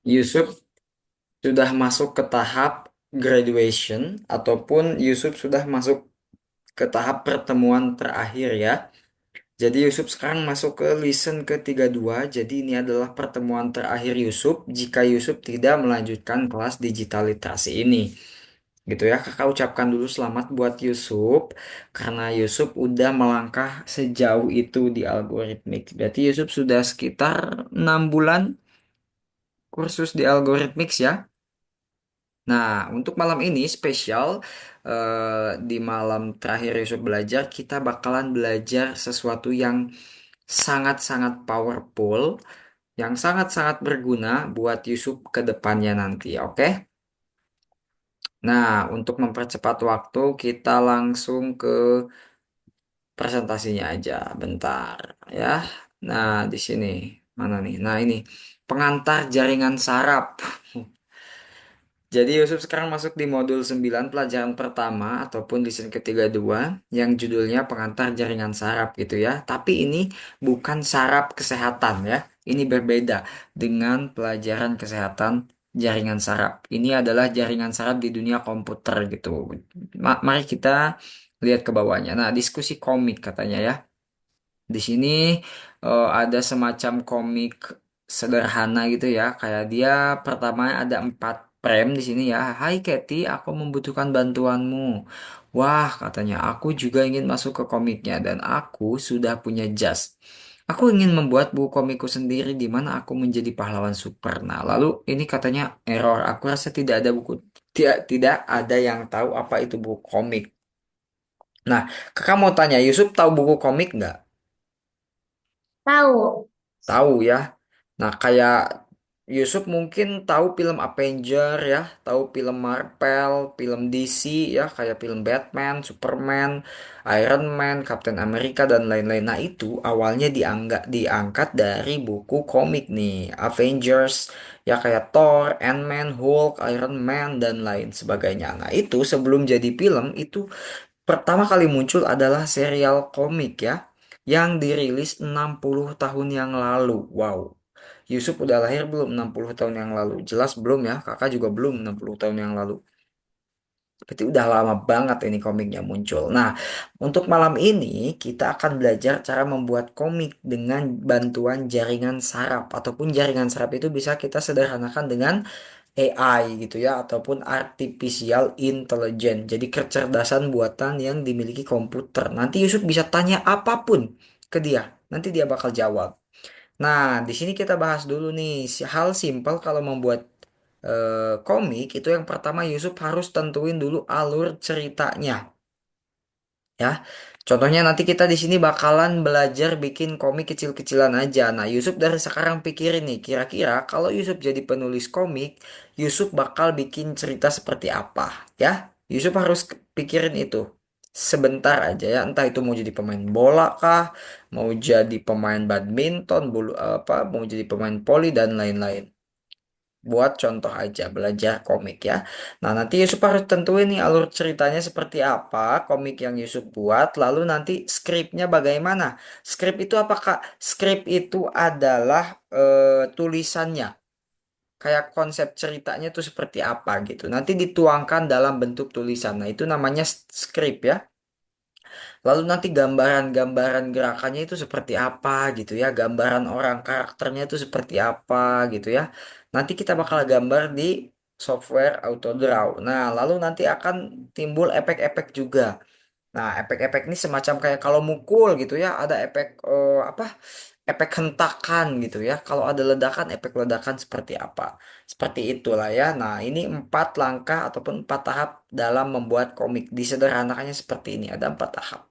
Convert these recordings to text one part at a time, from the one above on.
Yusuf sudah masuk ke tahap graduation ataupun Yusuf sudah masuk ke tahap pertemuan terakhir ya. Jadi Yusuf sekarang masuk ke listen ke-32. Jadi ini adalah pertemuan terakhir Yusuf jika Yusuf tidak melanjutkan kelas digital literasi ini. Gitu ya, kakak ucapkan dulu selamat buat Yusuf karena Yusuf udah melangkah sejauh itu di algoritmik. Berarti Yusuf sudah sekitar 6 bulan kursus di algoritmik ya. Nah, untuk malam ini spesial, di malam terakhir Yusuf belajar, kita bakalan belajar sesuatu yang sangat-sangat powerful, yang sangat-sangat berguna buat Yusuf ke depannya nanti, oke? Nah, untuk mempercepat waktu, kita langsung ke presentasinya aja, bentar ya. Nah, di sini, mana nih? Nah, ini, pengantar jaringan saraf. Jadi Yusuf sekarang masuk di modul 9 pelajaran pertama ataupun listen ke-32 yang judulnya pengantar jaringan saraf gitu ya. Tapi ini bukan saraf kesehatan ya. Ini berbeda dengan pelajaran kesehatan jaringan saraf. Ini adalah jaringan saraf di dunia komputer gitu. Mari kita lihat ke bawahnya. Nah, diskusi komik katanya ya. Di sini ada semacam komik sederhana gitu ya. Kayak dia pertama ada 4 frame di sini ya. Hai Kathy, aku membutuhkan bantuanmu. Wah, katanya aku juga ingin masuk ke komiknya dan aku sudah punya jas. Aku ingin membuat buku komikku sendiri di mana aku menjadi pahlawan super. Nah, lalu ini katanya error. Aku rasa tidak ada buku, tidak ada yang tahu apa itu buku komik. Nah, kakak mau tanya, Yusuf tahu buku komik nggak? Tahu. Tahu ya. Nah, kayak Yusuf mungkin tahu film Avenger ya, tahu film Marvel, film DC ya, kayak film Batman, Superman, Iron Man, Captain America dan lain-lain. Nah, itu awalnya diangkat dari buku komik nih, Avengers ya kayak Thor, Ant-Man, Hulk, Iron Man dan lain sebagainya. Nah, itu sebelum jadi film itu pertama kali muncul adalah serial komik ya, yang dirilis 60 tahun yang lalu. Wow. Yusuf udah lahir belum 60 tahun yang lalu? Jelas belum ya, kakak juga belum 60 tahun yang lalu. Berarti udah lama banget ini komiknya muncul. Nah, untuk malam ini kita akan belajar cara membuat komik dengan bantuan jaringan saraf. Ataupun jaringan saraf itu bisa kita sederhanakan dengan AI gitu ya, ataupun artificial intelligence. Jadi kecerdasan buatan yang dimiliki komputer. Nanti Yusuf bisa tanya apapun ke dia. Nanti dia bakal jawab. Nah, di sini kita bahas dulu nih hal simpel kalau membuat komik itu yang pertama Yusuf harus tentuin dulu alur ceritanya ya. Contohnya nanti kita di sini bakalan belajar bikin komik kecil-kecilan aja. Nah, Yusuf dari sekarang pikirin nih, kira-kira kalau Yusuf jadi penulis komik, Yusuf bakal bikin cerita seperti apa ya? Yusuf harus pikirin itu. Sebentar aja ya, entah itu mau jadi pemain bola kah, mau jadi pemain badminton, mau jadi pemain voli dan lain-lain. Buat contoh aja, belajar komik ya. Nah, nanti Yusuf harus tentuin nih alur ceritanya seperti apa, komik yang Yusuf buat, lalu nanti skripnya bagaimana. Skrip itu apa, Kak? Skrip itu adalah tulisannya. Kayak konsep ceritanya itu seperti apa gitu. Nanti dituangkan dalam bentuk tulisan. Nah, itu namanya skrip ya. Lalu nanti gambaran-gambaran gerakannya itu seperti apa gitu ya. Gambaran orang karakternya itu seperti apa gitu ya. Nanti kita bakal gambar di software Autodraw. Nah, lalu nanti akan timbul efek-efek juga. Nah, efek-efek ini semacam kayak kalau mukul gitu ya, ada efek apa? Efek hentakan gitu ya. Kalau ada ledakan, efek ledakan seperti apa? Seperti itulah ya. Nah, ini 4 langkah ataupun 4 tahap dalam membuat komik. Disederhanakannya seperti ini. Ada 4 tahap.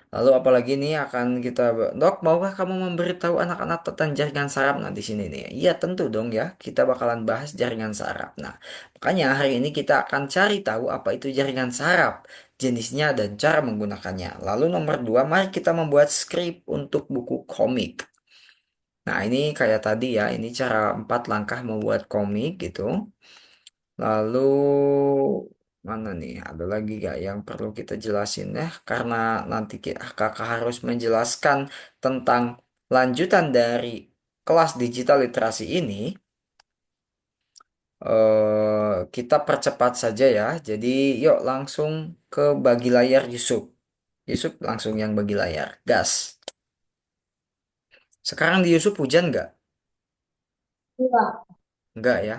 Lalu apalagi nih akan kita Dok, maukah kamu memberitahu anak-anak tentang jaringan saraf? Nah, di sini nih. Iya, tentu dong ya. Kita bakalan bahas jaringan saraf. Nah, makanya hari ini kita akan cari tahu apa itu jaringan saraf, jenisnya dan cara menggunakannya. Lalu nomor 2, mari kita membuat skrip untuk buku komik. Nah, ini kayak tadi ya, ini cara 4 langkah membuat komik gitu. Lalu mana nih? Ada lagi gak yang perlu kita jelasin ya? Karena nanti kakak harus menjelaskan tentang lanjutan dari kelas digital literasi ini kita percepat saja ya. Jadi yuk langsung ke bagi layar Yusuf. Yusuf langsung yang bagi layar. Gas. Sekarang di Yusuf hujan nggak? Enggak. Nggak ya.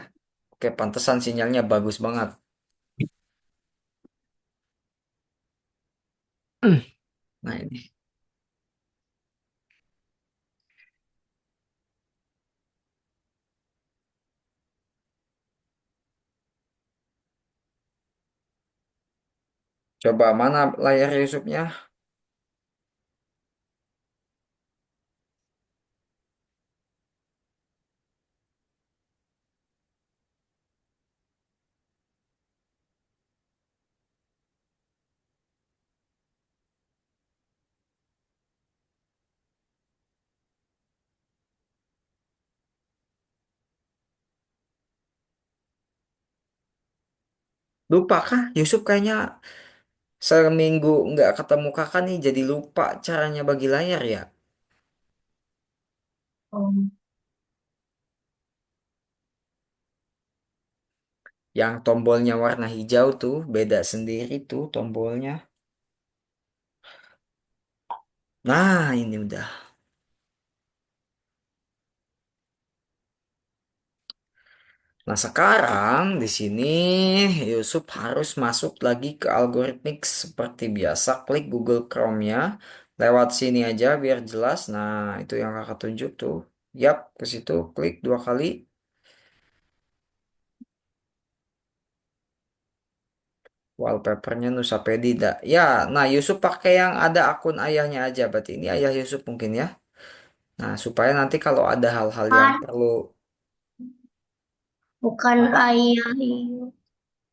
Oke, pantesan sinyalnya bagus banget. Nah ini. Coba mana layar Yusufnya? Lupa kah? Yusuf kayaknya seminggu nggak ketemu kakak nih jadi lupa caranya bagi layar ya. Um, Yang tombolnya warna hijau tuh beda sendiri tuh tombolnya. Nah ini udah. Nah sekarang di sini Yusuf harus masuk lagi ke algoritmik seperti biasa. Klik Google Chrome-nya. Lewat sini aja biar jelas. Nah itu yang kakak tunjuk tuh. Yap, ke situ klik 2 kali. Wallpapernya Nusa Penida. Ya, nah Yusuf pakai yang ada akun ayahnya aja. Berarti ini ayah Yusuf mungkin ya. Nah, supaya nanti kalau ada hal-hal yang Bukan, perlu bukan apa? ayah, iya.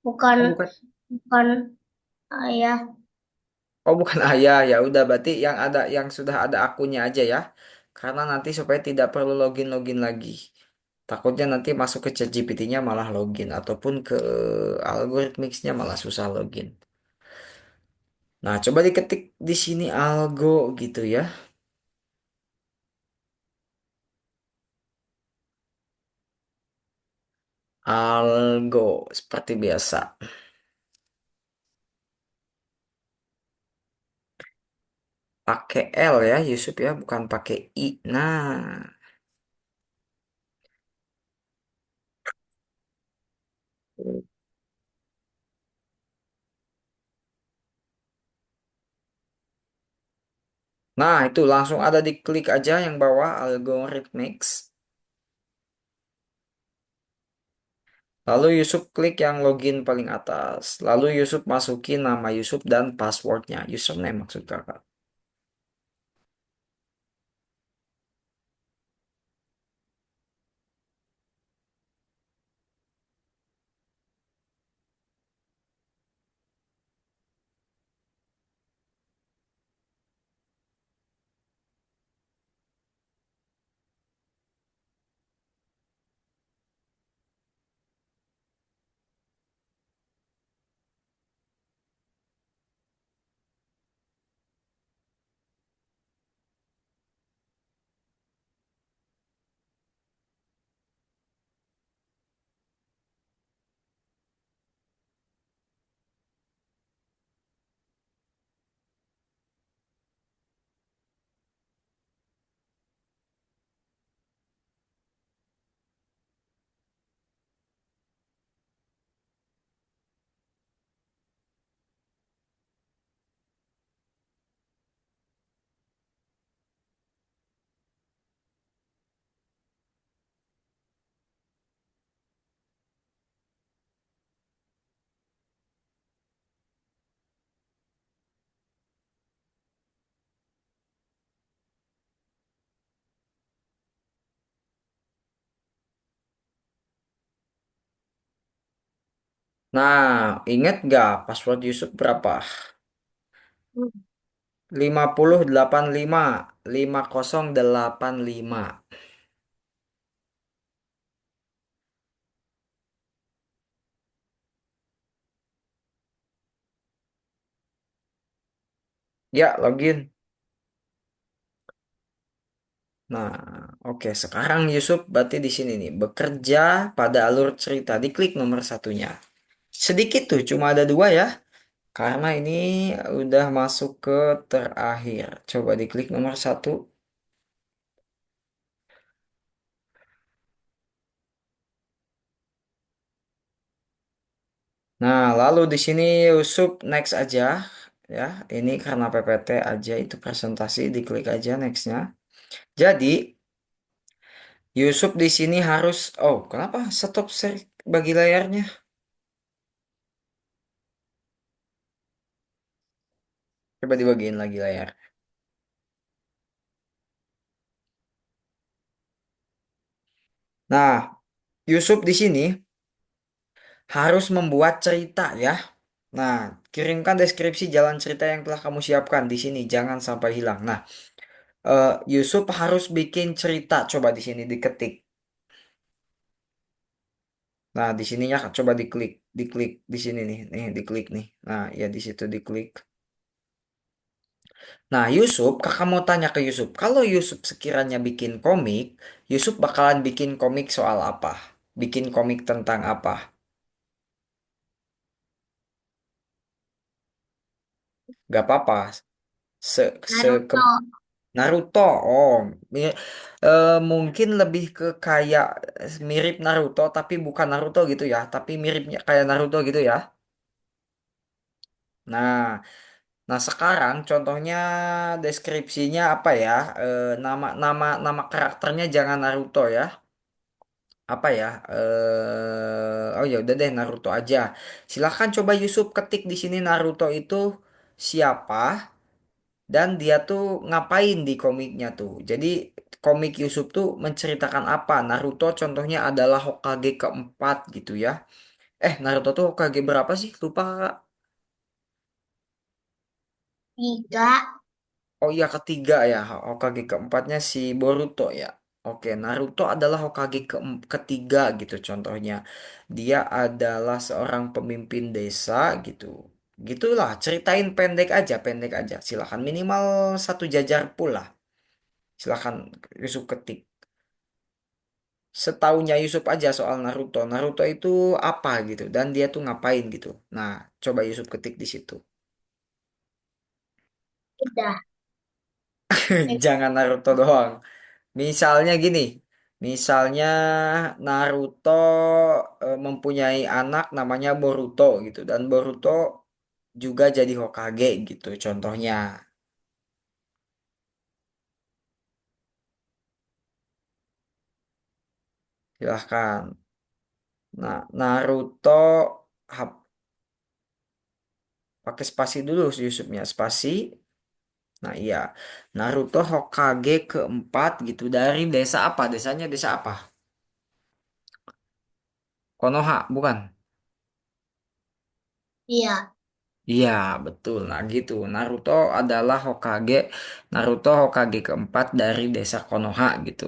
Bukan, Oh, bukan. bukan ayah. Oh, bukan ayah. Ya udah berarti yang ada yang sudah ada akunnya aja ya. Karena nanti supaya tidak perlu login-login lagi. Takutnya nanti masuk ke ChatGPT-nya malah login ataupun ke algoritmix-nya malah susah login. Nah, coba diketik di sini algo gitu ya. Algo seperti biasa. Pakai L ya Yusuf ya, bukan pakai I. Nah, itu langsung ada di klik aja yang bawah algorithmics. Lalu Yusuf klik yang login paling atas. Lalu Yusuf masukin nama Yusuf dan passwordnya. Username maksud kakak. Nah, ingat gak password Yusuf berapa? 5085 5085. Ya, login. Nah, Oke, sekarang Yusuf berarti di sini nih, bekerja pada alur cerita. Diklik nomor satunya. Sedikit tuh, cuma ada dua ya. Karena ini udah masuk ke terakhir. Coba diklik nomor satu. Nah, lalu di sini Yusuf next aja. Ya, ini karena PPT aja itu presentasi, diklik aja nextnya. Jadi, Yusuf di sini harus, oh kenapa stop share bagi layarnya? Coba dibagiin lagi layar. Nah, Yusuf di sini harus membuat cerita ya. Nah, kirimkan deskripsi jalan cerita yang telah kamu siapkan di sini, jangan sampai hilang. Nah, Yusuf harus bikin cerita. Coba di sini diketik. Nah, di sininya coba diklik, diklik di sini nih diklik nih. Nah, ya di situ diklik. Nah, Yusuf, kakak mau tanya ke Yusuf, kalau Yusuf sekiranya bikin komik, Yusuf bakalan bikin komik soal apa? Bikin komik tentang apa? Gak apa-apa. Se, se Naruto. Naruto. Oh, mungkin lebih ke kayak mirip Naruto, tapi bukan Naruto gitu ya. Tapi miripnya kayak Naruto gitu ya. Nah, nah sekarang contohnya deskripsinya apa ya? Nama nama nama karakternya jangan Naruto ya. Apa ya? Oh ya udah deh Naruto aja. Silahkan coba Yusuf ketik di sini Naruto itu siapa dan dia tuh ngapain di komiknya tuh. Jadi komik Yusuf tuh menceritakan apa? Naruto contohnya adalah Hokage keempat gitu ya. Naruto tuh Hokage berapa sih? Lupa Kakak. Tiga. Oh iya ketiga ya, Hokage keempatnya si Boruto ya. Oke, Naruto adalah Hokage ketiga gitu contohnya. Dia adalah seorang pemimpin desa gitu. Gitulah, ceritain pendek aja. Silakan minimal satu jajar pula. Silakan Yusuf ketik. Setaunya Yusuf aja soal Naruto. Naruto itu apa gitu dan dia tuh ngapain gitu. Nah, coba Yusuf ketik di situ. Udah. Jangan Naruto doang. Misalnya gini, misalnya Naruto mempunyai anak namanya Boruto gitu dan Boruto juga jadi Hokage gitu contohnya. Silahkan. Nah, Naruto pakai spasi dulu Yusufnya spasi. Nah, iya. Naruto Hokage keempat gitu dari desa apa? Desanya desa apa? Konoha, bukan? Iya. Iya, betul. Nah, gitu. Naruto Hokage keempat dari desa Konoha gitu.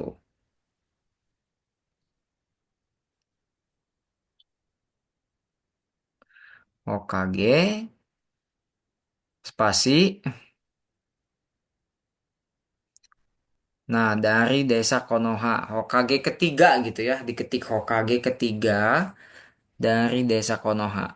Hokage, spasi. Nah, dari desa Konoha, Hokage ketiga gitu ya. Diketik Hokage ketiga dari desa Konoha.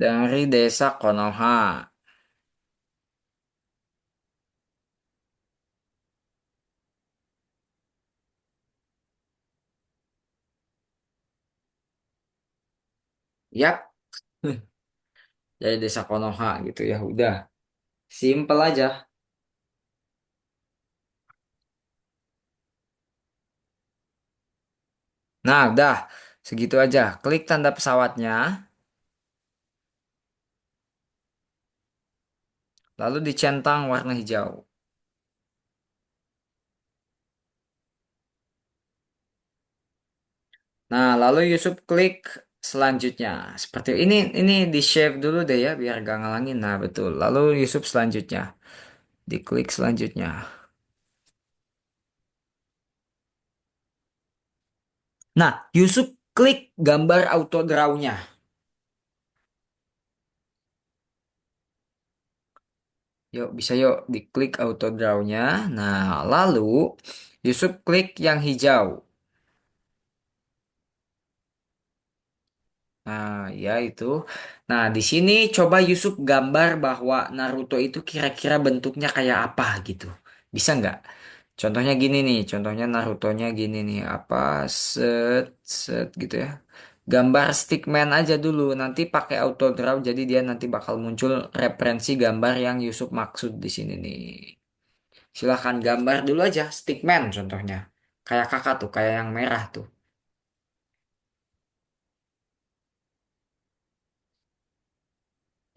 Dari desa Konoha. Yap, dari desa Konoha gitu ya. Udah, simple aja. Nah, udah. Segitu aja. Klik tanda pesawatnya, lalu dicentang warna hijau. Nah, lalu Yusuf klik selanjutnya. Seperti ini di save dulu deh ya biar gak ngalangin. Nah, betul. Lalu Yusuf selanjutnya. Diklik selanjutnya. Nah, Yusuf klik gambar autodraw-nya. Yuk, bisa yuk diklik autodraw-nya. Nah, lalu Yusuf klik yang hijau. Nah, ya itu. Nah, di sini coba Yusuf gambar bahwa Naruto itu kira-kira bentuknya kayak apa gitu. Bisa nggak? Contohnya gini nih, contohnya Naruto-nya gini nih, apa set set gitu ya. Gambar stickman aja dulu, nanti pakai auto draw jadi dia nanti bakal muncul referensi gambar yang Yusuf maksud di sini nih. Silahkan gambar dulu aja stickman contohnya. Kayak kakak tuh, kayak yang merah tuh.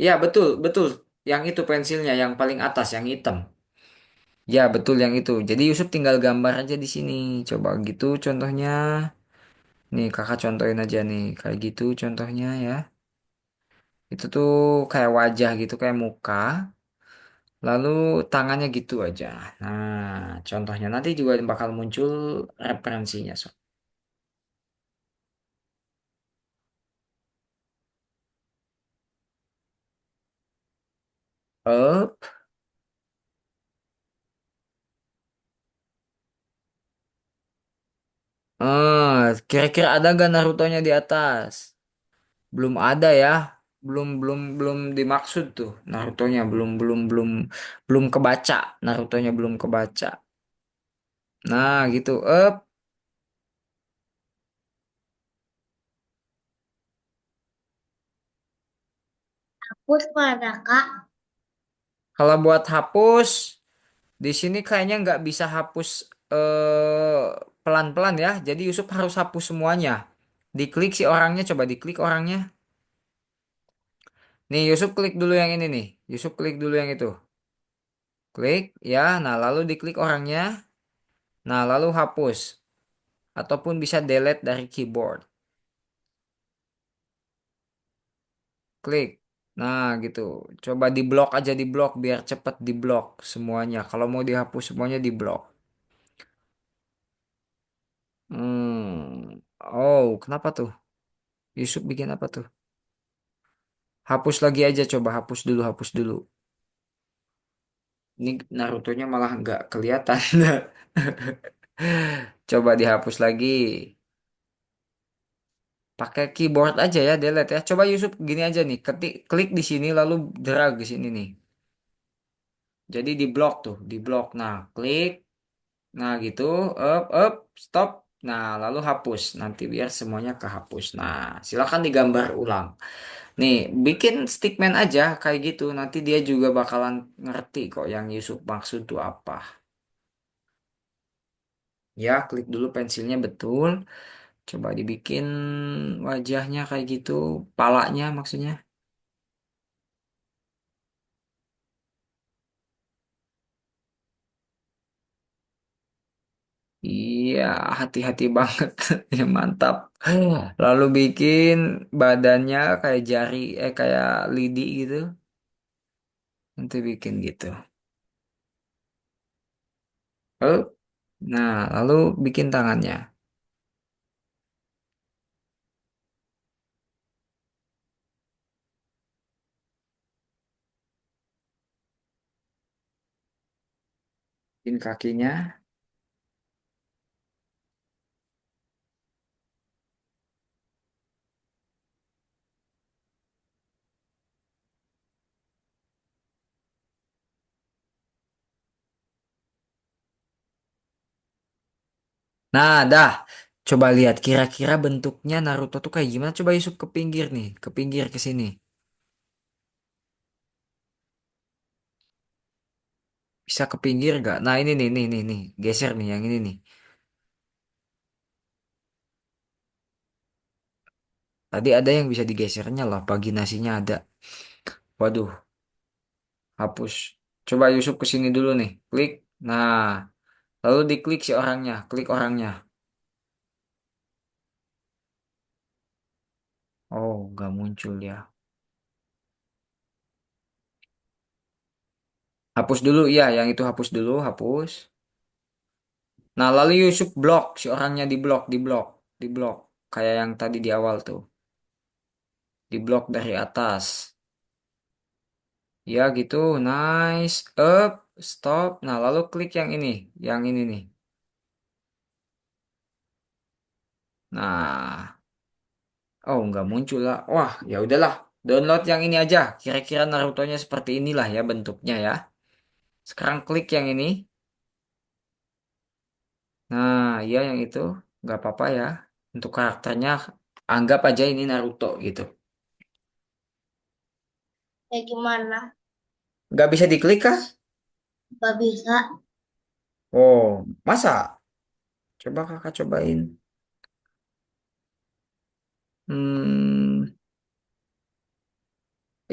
Ya, betul, betul. Yang itu pensilnya yang paling atas yang hitam. Ya, betul yang itu. Jadi Yusuf tinggal gambar aja di sini. Coba gitu contohnya. Nih, kakak contohin aja nih. Kayak gitu contohnya ya. Itu tuh kayak wajah gitu, kayak muka. Lalu tangannya gitu aja. Nah, contohnya nanti juga bakal muncul referensinya. So. Oh, kira-kira ada gak Naruto-nya di atas? Belum ada ya. Belum dimaksud tuh Naruto-nya belum kebaca. Naruto-nya belum kebaca. Nah, gitu. Hapus pada kak. Kalau buat hapus, di sini kayaknya nggak bisa hapus pelan-pelan ya. Jadi Yusuf harus hapus semuanya. Diklik si orangnya, coba diklik orangnya. Nih Yusuf klik dulu yang ini nih. Yusuf klik dulu yang itu. Klik ya. Nah lalu diklik orangnya. Nah lalu hapus. Ataupun bisa delete dari keyboard. Klik. Nah gitu. Coba di blok aja di blok biar cepet di blok semuanya. Kalau mau dihapus semuanya di blok. Oh, kenapa tuh? Yusuf bikin apa tuh? Hapus lagi aja coba hapus dulu. Ini Naruto-nya malah nggak kelihatan. Coba dihapus lagi. Pakai keyboard aja ya delete ya. Coba Yusuf gini aja nih, ketik klik di sini lalu drag di sini nih. Jadi di blok tuh, di blok. Nah, klik. Nah, gitu, up, stop. Nah, lalu hapus. Nanti biar semuanya kehapus. Nah, silakan digambar ulang. Nih, bikin stickman aja kayak gitu. Nanti dia juga bakalan ngerti kok yang Yusuf maksud tuh apa. Ya, klik dulu pensilnya betul. Coba dibikin wajahnya kayak gitu, palanya maksudnya. Iya, hati-hati banget. Ya, mantap. Lalu bikin badannya kayak jari, kayak lidi gitu. Nanti bikin gitu. Lalu, nah, lalu bikin tangannya. Bikin kakinya. Nah, dah. Coba lihat kira-kira bentuknya Naruto tuh kayak gimana. Coba Yusuf ke pinggir nih, ke pinggir ke sini. Bisa ke pinggir gak? Nah, ini nih. Geser nih yang ini nih. Tadi ada yang bisa digesernya loh, paginasinya ada. Waduh, hapus. Coba Yusuf ke sini dulu nih. Klik. Nah, lalu diklik si orangnya. Klik orangnya. Oh, nggak muncul ya. Hapus dulu, ya, yang itu hapus dulu, hapus. Nah, lalu Yusuf blok, si orangnya di blok. Kayak yang tadi di awal tuh, di blok dari atas. Ya gitu, nice, up, stop. Nah, lalu klik yang ini nih. Nah, oh nggak muncul lah. Wah, ya udahlah, download yang ini aja. Kira-kira Naruto-nya seperti inilah ya bentuknya ya. Sekarang klik yang ini. Nah, iya yang itu, nggak apa-apa ya. Untuk karakternya, anggap aja ini Naruto gitu. Kayak gimana? Nggak bisa diklik kah? Gak bisa. Oh, masa? Coba kakak cobain. Hmm,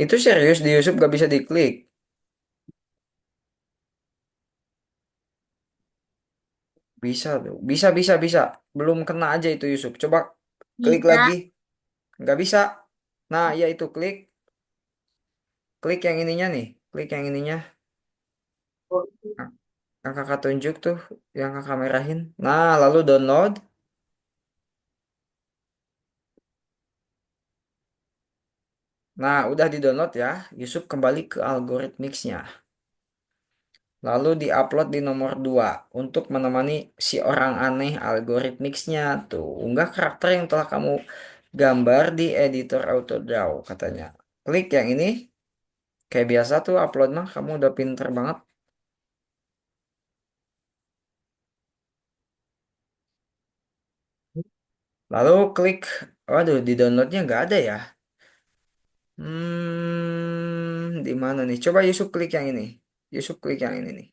itu serius di YouTube nggak bisa diklik? Bisa tuh. Bisa. Belum kena aja itu Yusuf. Coba klik lagi. Bisa. Nggak bisa. Nah, ya itu klik. Klik yang ininya nih. Klik yang ininya. Nah, yang kakak tunjuk tuh. Yang kakak merahin. Nah, lalu download. Nah, udah di-download ya. Yusuf kembali ke algoritmixnya. Lalu di-upload di nomor 2 untuk menemani si orang aneh algoritmixnya tuh. Unggah karakter yang telah kamu gambar di editor Autodraw katanya. Klik yang ini. Kayak biasa tuh upload mah kamu udah pinter banget. Lalu klik, waduh di downloadnya nggak ada ya. Di mana nih? Coba Yusuf klik yang ini. Yusuf klik yang ini nih.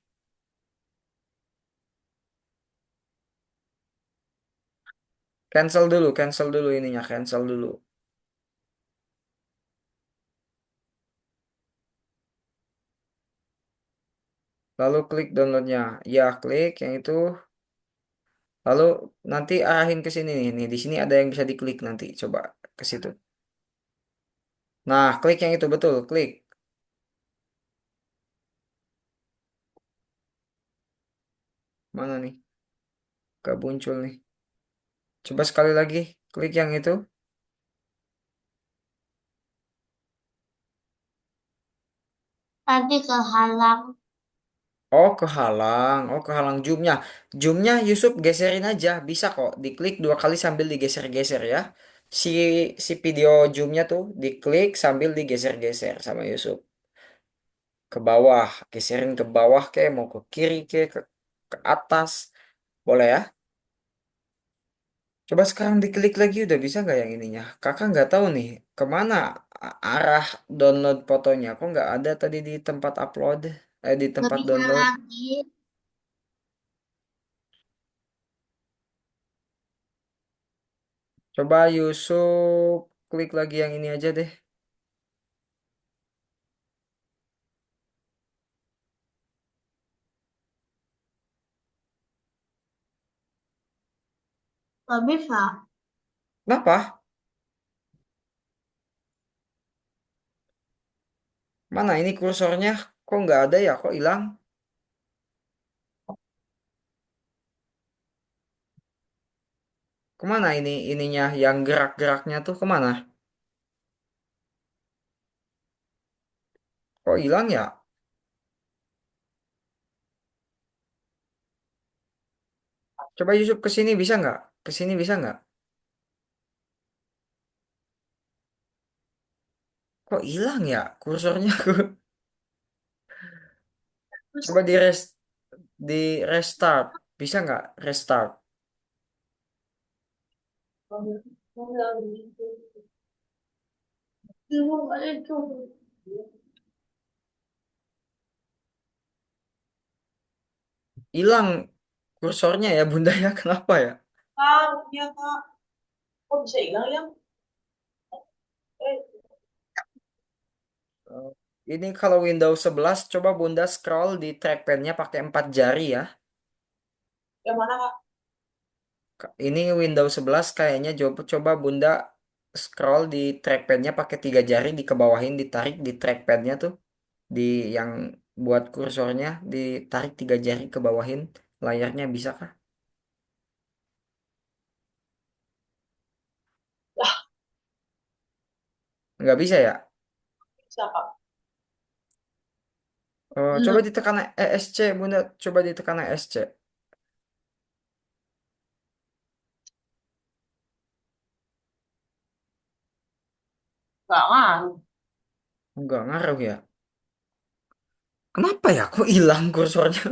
Cancel dulu ininya, cancel dulu. Lalu klik downloadnya. Ya, klik yang itu. Lalu nanti arahin ke sini nih. Nih, di sini ada yang bisa diklik nanti. Coba ke situ. Nah, klik yang itu betul, klik. Mana nih? Gak muncul nih. Coba sekali lagi, klik yang itu. Tadi kehalang. Oh kehalang zoomnya. Zoomnya Yusuf geserin aja, bisa kok. Diklik 2 kali sambil digeser-geser ya. Si si video zoomnya tuh diklik sambil digeser-geser sama Yusuf ke bawah, geserin ke bawah kayak mau ke kiri kayak ke atas, boleh ya. Coba sekarang diklik lagi udah bisa nggak yang ininya? Kakak nggak tahu nih kemana arah download fotonya. Kok nggak ada tadi di tempat upload, di Gak tempat bisa download. lagi. Coba Yusuf klik lagi yang ini aja deh. Gak bisa. Kenapa? Mana ini kursornya? Kok nggak ada ya? Kok hilang? Kemana ini ininya yang gerak-geraknya tuh kemana? Kok hilang ya? Coba Yusuf ke sini bisa nggak? Ke sini bisa nggak? Kok hilang ya kursornya? Terus Coba di restart. Bisa nggak restart? Hilang kursornya ya Bunda ya. Kenapa ya? Kak, ya kak. Kok bisa hilang ya? Eh, Eh, Ini kalau Windows 11 coba Bunda scroll di trackpadnya pakai 4 jari ya. yang mana kak? Ini Windows 11 kayaknya coba Bunda scroll di trackpadnya pakai 3 jari, dikebawahin, ditarik di trackpadnya tuh, di yang buat kursornya, ditarik 3 jari ke bawahin layarnya, bisa kah? Lah, Nggak bisa ya? bisa Kak. Coba Hmm, ditekan ESC, Bunda. Coba ditekan ESC. nggak ngaruh. Nggak ngaruh ya. Kenapa ya? Kok hilang kursornya?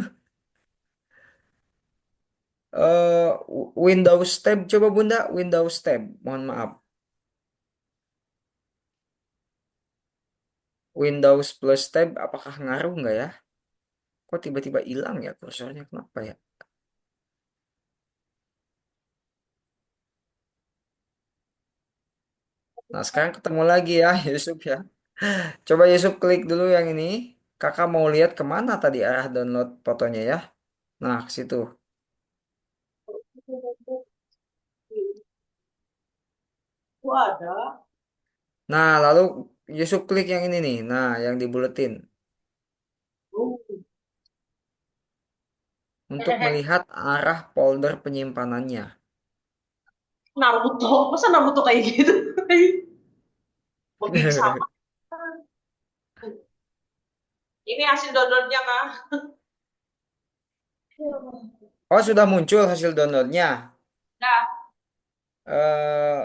Windows tab. Coba Bunda, Windows tab. Mohon maaf. Windows plus tab, apakah ngaruh nggak ya? Kok tiba-tiba hilang ya kursornya? Kenapa ya? Nah, sekarang ketemu lagi ya, Yusuf ya. Coba Yusuf klik dulu yang ini. Kakak mau lihat kemana tadi arah download fotonya ya. Nah, ke situ. Itu ada. Nah, lalu Yusuf klik yang ini nih. Nah, yang dibuletin. Uh, Untuk melihat arah folder penyimpanannya. Naruto, masa Naruto kayak gitu? Mungkin sama. Ini hasil downloadnya Kak. Oh, sudah muncul hasil downloadnya. Nah, eh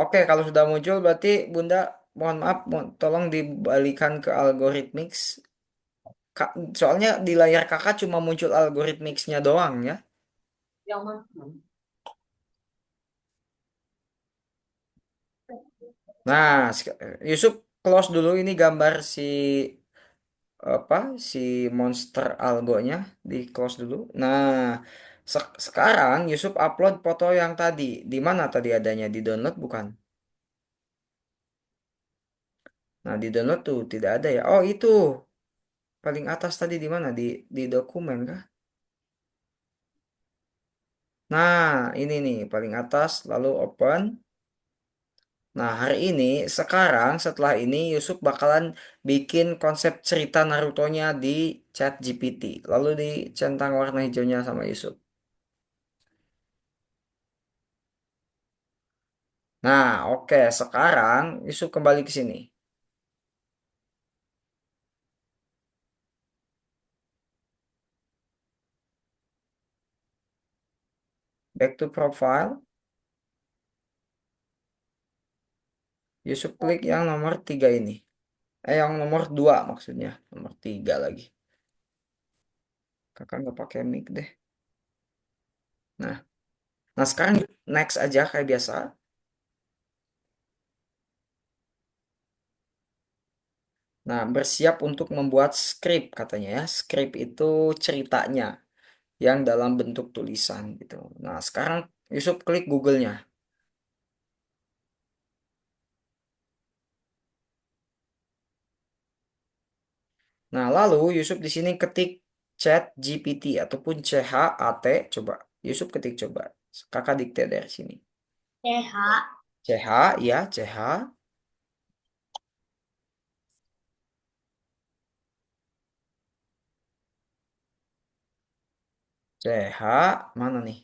oke, kalau sudah muncul berarti Bunda, mohon maaf, tolong dibalikan ke algoritmix. Soalnya di layar kakak cuma muncul algoritmixnya doang ya. yang mana? Nah, Yusuf close dulu ini gambar si apa si monster algonya, di close dulu. Nah, sekarang Yusuf upload foto yang tadi. Di mana tadi adanya, di download bukan? Nah, di download tuh tidak ada ya. Oh, itu paling atas tadi di mana? Di dokumen kah? Nah, ini nih paling atas lalu open. Nah, hari ini sekarang setelah ini Yusuf bakalan bikin konsep cerita Naruto-nya di chat GPT. Lalu dicentang warna hijaunya sama Yusuf. Nah, oke, sekarang Yusuf kembali ke sini. Back to profile. Yusuf klik yang nomor 3 ini. Yang nomor 2 maksudnya. Nomor 3 lagi. Kakak nggak pakai mic deh. Nah, nah sekarang next aja kayak biasa. Nah, bersiap untuk membuat skrip katanya ya. Skrip itu ceritanya yang dalam bentuk tulisan gitu. Nah, sekarang Yusuf klik Google-nya. Nah, lalu Yusuf di sini ketik Chat GPT ataupun CHAT, coba. Yusuf ketik coba. Kakak dikte dari sini. TH. CH, ya, CH, CH, mana nih?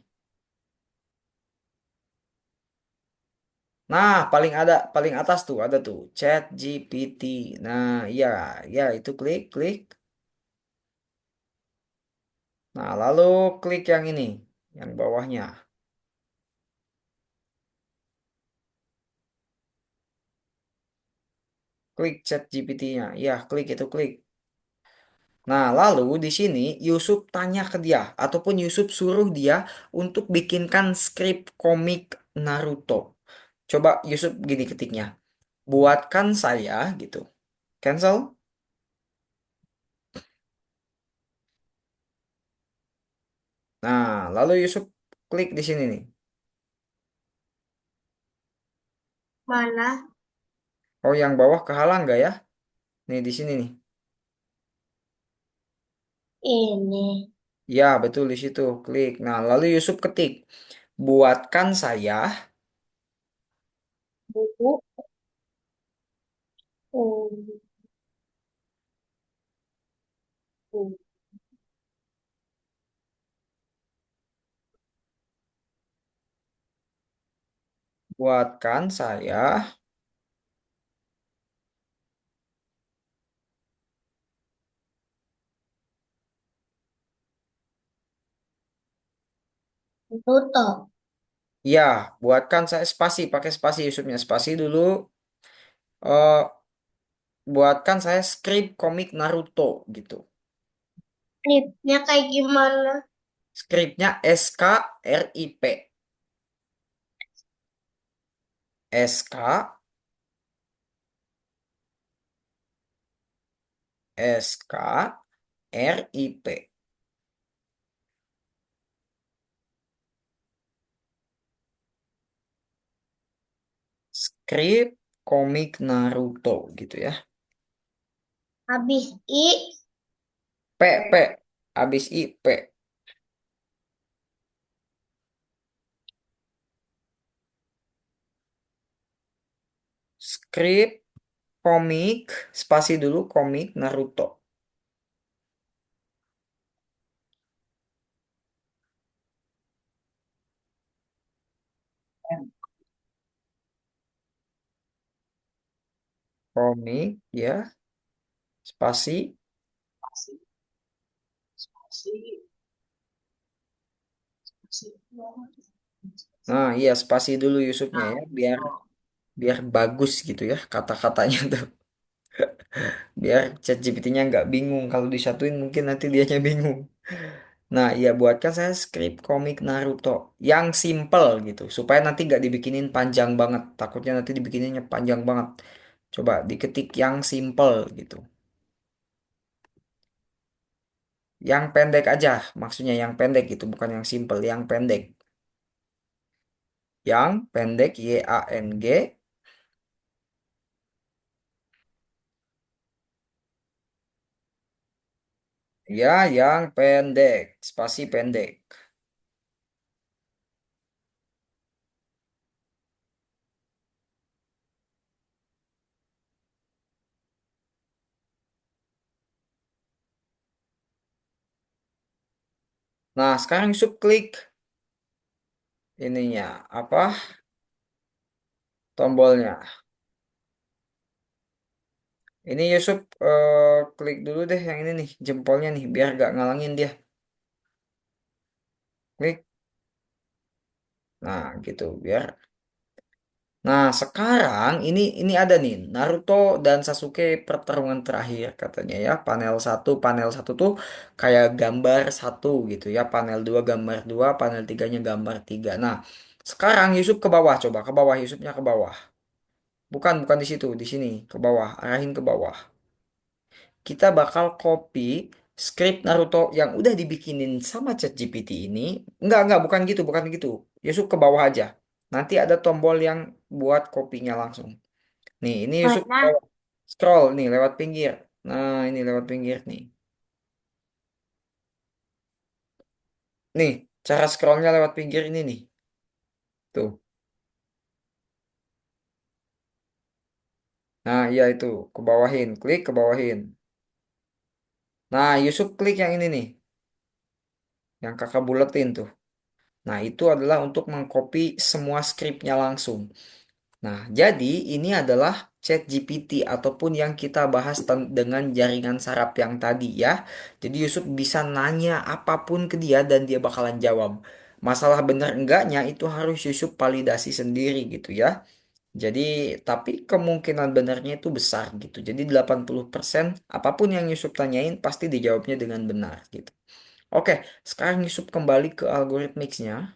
Nah, paling atas tuh, ada tuh, Chat GPT. Nah, iya, ya itu klik, klik. Nah, lalu klik yang ini, yang bawahnya. Klik Chat GPT-nya. Ya, klik itu, klik. Nah, lalu di sini Yusuf tanya ke dia, ataupun Yusuf suruh dia untuk bikinkan skrip komik Naruto. Coba Yusuf gini ketiknya, buatkan saya gitu. Cancel. Nah, lalu Yusuf klik di sini nih. Mana? Oh, yang bawah kehalang nggak ya? Nih, di sini nih. Ini. Ya, betul di situ. Klik. Nah, lalu Yusuf ketik, buatkan saya. Buku. Hmm. Hmm. Buatkan saya Tutup. ya, buatkan saya spasi, pakai spasi Yusufnya spasi dulu. Eh, buatkan saya skrip komik Naruto gitu. Skripnya kayak gimana? Skripnya SKRIP. SKRIP. Skrip komik Naruto gitu ya. Habis I. P habis IP. Skrip komik spasi dulu komik Naruto. Komik ya, spasi. Nah, iya spasi dulu Yusufnya ya, biar biar bagus gitu ya kata-katanya tuh. Biar ChatGPT-nya nggak bingung. Kalau disatuin mungkin nanti dianya bingung. Nah, iya buatkan saya skrip komik Naruto yang simple gitu, supaya nanti nggak dibikinin panjang banget. Takutnya nanti dibikininnya panjang banget. Coba diketik yang simple gitu. Yang pendek aja, maksudnya yang pendek gitu, bukan yang simple, yang pendek. Yang pendek YANG, ya yang pendek, spasi pendek. Nah, sekarang Yusuf klik ininya, apa, tombolnya. Ini Yusuf klik dulu deh yang ini nih, jempolnya nih, biar gak ngalangin dia. Klik. Nah, gitu, biar. Nah, sekarang ini ada nih, Naruto dan Sasuke pertarungan terakhir katanya ya. Panel satu tuh kayak gambar satu gitu ya. Panel 2 gambar 2, panel tiganya gambar 3. Nah, sekarang Yusuf ke bawah, coba ke bawah, Yusufnya ke bawah. Bukan di situ, di sini, ke bawah, arahin ke bawah. Kita bakal copy skrip Naruto yang udah dibikinin sama ChatGPT ini. Bukan gitu, bukan gitu. Yusuf ke bawah aja. Nanti ada tombol yang buat kopinya langsung. Nih, ini Yusuf Mana? scroll nih lewat pinggir. Nah, ini lewat pinggir nih. Nih, cara scrollnya lewat pinggir ini nih. Tuh. Nah, iya itu. Ke bawahin. Klik ke bawahin. Nah, Yusuf klik yang ini nih. Yang kakak buletin tuh. Nah, itu adalah untuk mengcopy semua skripnya langsung. Nah, jadi ini adalah ChatGPT ataupun yang kita bahas dengan jaringan saraf yang tadi ya. Jadi Yusuf bisa nanya apapun ke dia dan dia bakalan jawab. Masalah benar enggaknya itu harus Yusuf validasi sendiri gitu ya. Jadi, tapi kemungkinan benarnya itu besar gitu. Jadi 80% apapun yang Yusuf tanyain pasti dijawabnya dengan benar gitu. Oke, sekarang Yusuf kembali ke algoritmixnya.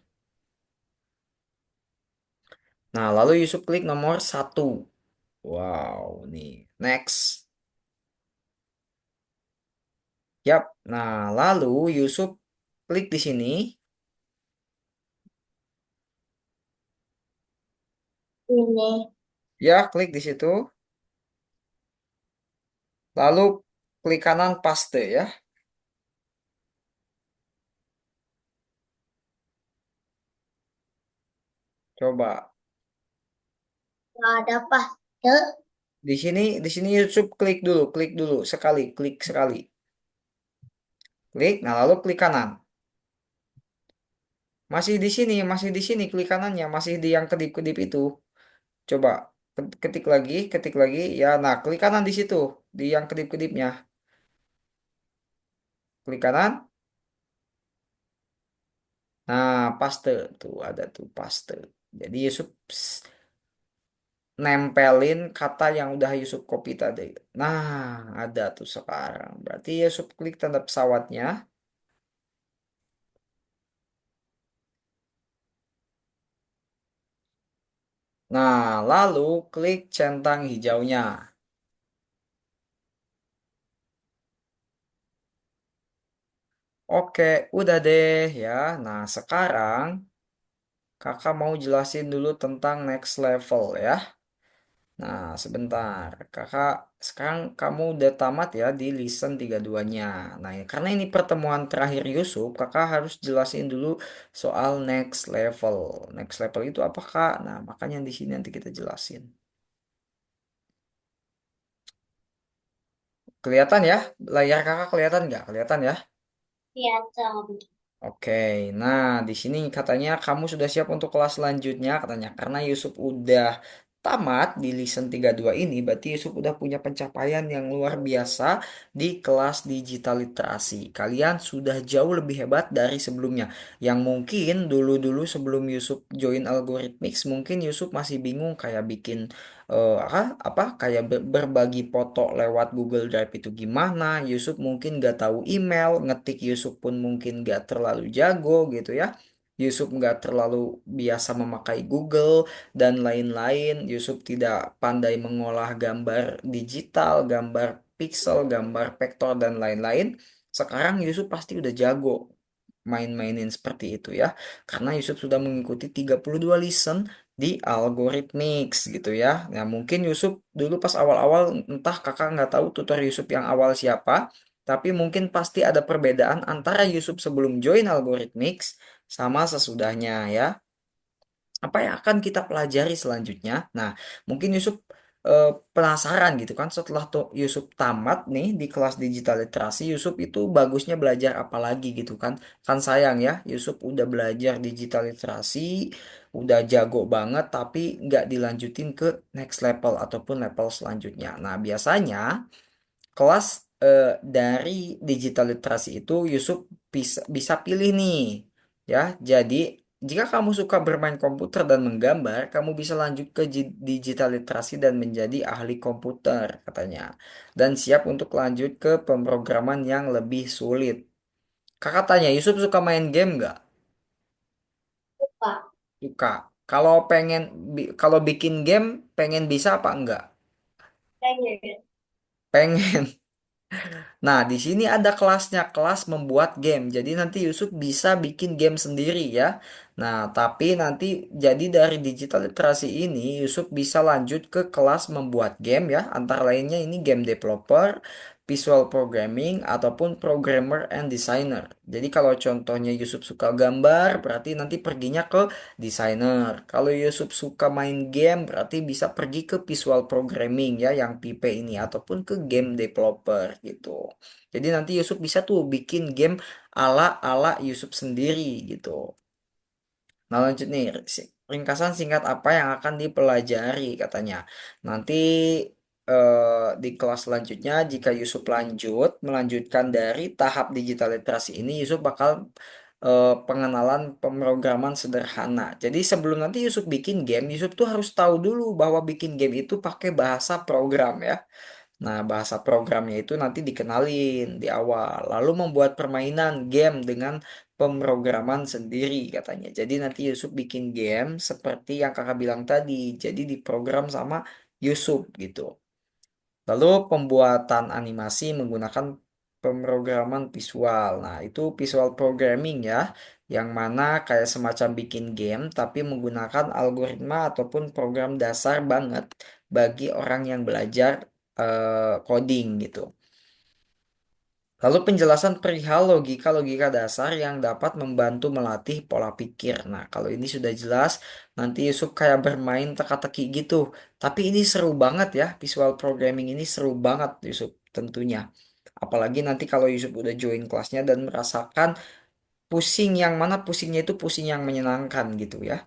Nah, lalu Yusuf klik nomor satu. Wow, nih. Next. Yap. Nah, lalu Yusuf klik di sini. Ini. Ya, klik di situ. Lalu klik kanan paste ya. Coba. Nggak ada paste. Di sini Yusuf klik dulu sekali, klik sekali. Klik, nah lalu klik kanan. Masih di sini klik kanannya, masih di yang kedip-kedip itu. Coba ketik lagi. Ya, nah klik kanan di situ, di yang kedip-kedipnya. Klik kanan. Nah, paste tuh ada tuh paste. Jadi Yusuf nempelin kata yang udah Yusuf copy tadi. Nah, ada tuh sekarang. Berarti Yusuf klik tanda pesawatnya. Nah, lalu klik centang hijaunya. Oke, udah deh ya. Nah, sekarang kakak mau jelasin dulu tentang next level ya. Nah, sebentar. Kakak, sekarang kamu udah tamat ya di listen 32-nya. Nah, ya, karena ini pertemuan terakhir Yusuf, kakak harus jelasin dulu soal next level. Next level itu apa, Kak? Nah, makanya di sini nanti kita jelasin. Kelihatan ya? Layar kakak kelihatan nggak? Kelihatan ya? Kelihatan. Oke, nah di sini katanya kamu sudah siap untuk kelas selanjutnya katanya karena Yusuf udah tamat di listen 32 ini berarti Yusuf udah punya pencapaian yang luar biasa di kelas digital literasi. Kalian sudah jauh lebih hebat dari sebelumnya. Yang mungkin dulu-dulu sebelum Yusuf join Algorithmics mungkin Yusuf masih bingung kayak bikin apa kayak berbagi foto lewat Google Drive itu gimana. Yusuf mungkin gak tahu email, ngetik Yusuf pun mungkin gak terlalu jago gitu ya. Yusuf nggak terlalu biasa memakai Google dan lain-lain. Yusuf tidak pandai mengolah gambar digital, gambar pixel, gambar vektor dan lain-lain. Sekarang Yusuf pasti udah jago main-mainin seperti itu ya. Karena Yusuf sudah mengikuti 32 listen di Algorithmics gitu ya. Nah mungkin Yusuf dulu pas awal-awal entah kakak nggak tahu tutor Yusuf yang awal siapa. Tapi mungkin pasti ada perbedaan antara Yusuf sebelum join Algorithmics sama sesudahnya ya. Apa yang akan kita pelajari selanjutnya? Nah, mungkin Yusuf penasaran gitu kan setelah tuh Yusuf tamat nih di kelas digital literasi, Yusuf itu bagusnya belajar apa lagi gitu kan? Kan sayang ya, Yusuf udah belajar digital literasi, udah jago banget, tapi nggak dilanjutin ke next level ataupun level selanjutnya. Nah, biasanya kelas dari digital literasi itu Yusuf bisa pilih nih ya. Jadi jika kamu suka bermain komputer dan menggambar, kamu bisa lanjut ke digital literasi dan menjadi ahli komputer katanya. Dan siap untuk lanjut ke pemrograman yang lebih sulit. Kakak tanya, Yusuf suka main game nggak? Lupa. Suka. Kalau pengen kalau bikin game pengen bisa apa enggak? Pengen. Pengen. Nah, di sini ada kelasnya, kelas membuat game. Jadi nanti Yusuf bisa bikin game sendiri ya. Nah, tapi nanti jadi dari digital literasi ini Yusuf bisa lanjut ke kelas membuat game ya. Antara lainnya ini game developer, visual programming, ataupun programmer and designer. Jadi kalau contohnya Yusuf suka gambar, berarti nanti perginya ke designer. Kalau Yusuf suka main game, berarti bisa pergi ke visual programming ya, yang PP ini, ataupun ke game developer gitu. Jadi nanti Yusuf bisa tuh bikin game ala-ala Yusuf sendiri gitu. Nah lanjut nih, ringkasan singkat apa yang akan dipelajari katanya. Nanti di kelas selanjutnya jika Yusuf melanjutkan dari tahap digital literasi ini, Yusuf bakal pengenalan pemrograman sederhana. Jadi sebelum nanti Yusuf bikin game, Yusuf tuh harus tahu dulu bahwa bikin game itu pakai bahasa program ya. Nah, bahasa programnya itu nanti dikenalin di awal, lalu membuat permainan game dengan pemrograman sendiri katanya. Jadi nanti Yusuf bikin game seperti yang kakak bilang tadi, jadi diprogram sama Yusuf gitu. Lalu pembuatan animasi menggunakan pemrograman visual. Nah, itu visual programming ya, yang mana kayak semacam bikin game tapi menggunakan algoritma ataupun program dasar banget bagi orang yang belajar coding gitu. Lalu penjelasan perihal logika-logika dasar yang dapat membantu melatih pola pikir. Nah, kalau ini sudah jelas, nanti Yusuf kayak bermain teka-teki gitu. Tapi ini seru banget ya, visual programming ini seru banget Yusuf tentunya. Apalagi nanti kalau Yusuf udah join kelasnya dan merasakan pusing yang mana pusingnya itu pusing yang menyenangkan gitu ya.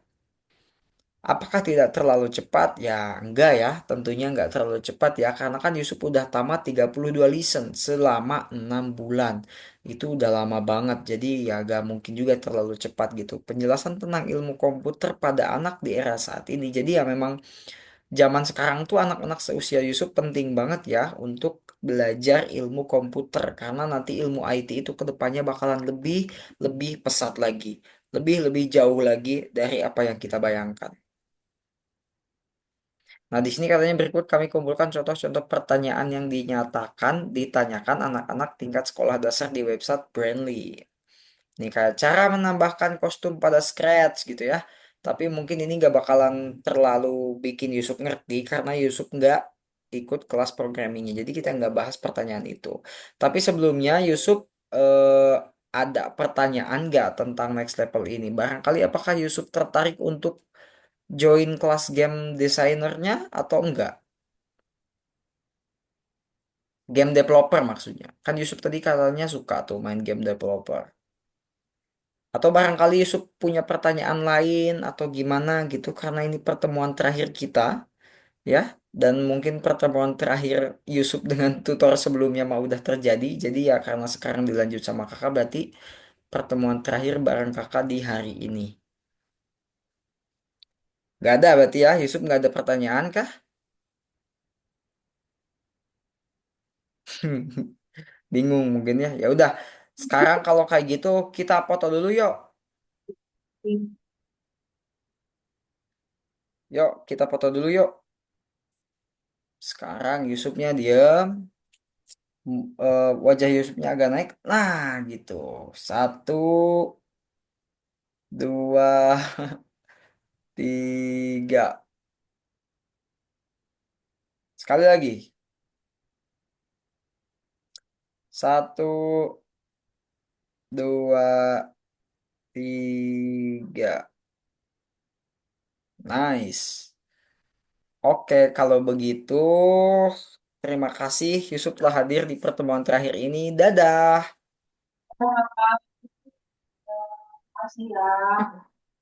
Apakah tidak terlalu cepat? Ya, enggak ya. Tentunya enggak terlalu cepat ya. Karena kan Yusuf udah tamat 32 lesson selama 6 bulan. Itu udah lama banget. Jadi ya gak mungkin juga terlalu cepat gitu. Penjelasan tentang ilmu komputer pada anak di era saat ini. Jadi ya memang zaman sekarang tuh anak-anak seusia Yusuf penting banget ya untuk belajar ilmu komputer. Karena nanti ilmu IT itu kedepannya bakalan lebih, lebih pesat lagi. Lebih jauh lagi dari apa yang kita bayangkan. Nah, di sini katanya berikut kami kumpulkan contoh-contoh pertanyaan yang ditanyakan anak-anak tingkat sekolah dasar di website Brandly. Ini kayak cara menambahkan kostum pada Scratch gitu ya. Tapi mungkin ini nggak bakalan terlalu bikin Yusuf ngerti karena Yusuf nggak ikut kelas programmingnya. Jadi kita nggak bahas pertanyaan itu. Tapi sebelumnya Yusuf ada pertanyaan nggak tentang next level ini? Barangkali apakah Yusuf tertarik untuk join kelas game desainernya atau enggak? Game developer maksudnya. Kan Yusuf tadi katanya suka tuh main game developer. Atau barangkali Yusuf punya pertanyaan lain atau gimana gitu karena ini pertemuan terakhir kita ya. Dan mungkin pertemuan terakhir Yusuf dengan tutor sebelumnya mah udah terjadi. Jadi ya karena sekarang dilanjut sama kakak berarti pertemuan terakhir bareng kakak di hari ini. Gak ada berarti ya Yusuf nggak ada pertanyaan kah? Bingung mungkin ya. Ya udah. Sekarang kalau kayak gitu kita foto dulu yuk. Yuk, kita foto dulu yuk. Sekarang Yusufnya diem, wajah Yusufnya agak naik. Nah, gitu. Satu, dua, tiga. Sekali lagi. Satu, dua, tiga. Nice. Oke, kalau begitu, terima kasih Yusuf telah hadir di pertemuan terakhir ini. Dadah. Terima kasih ya.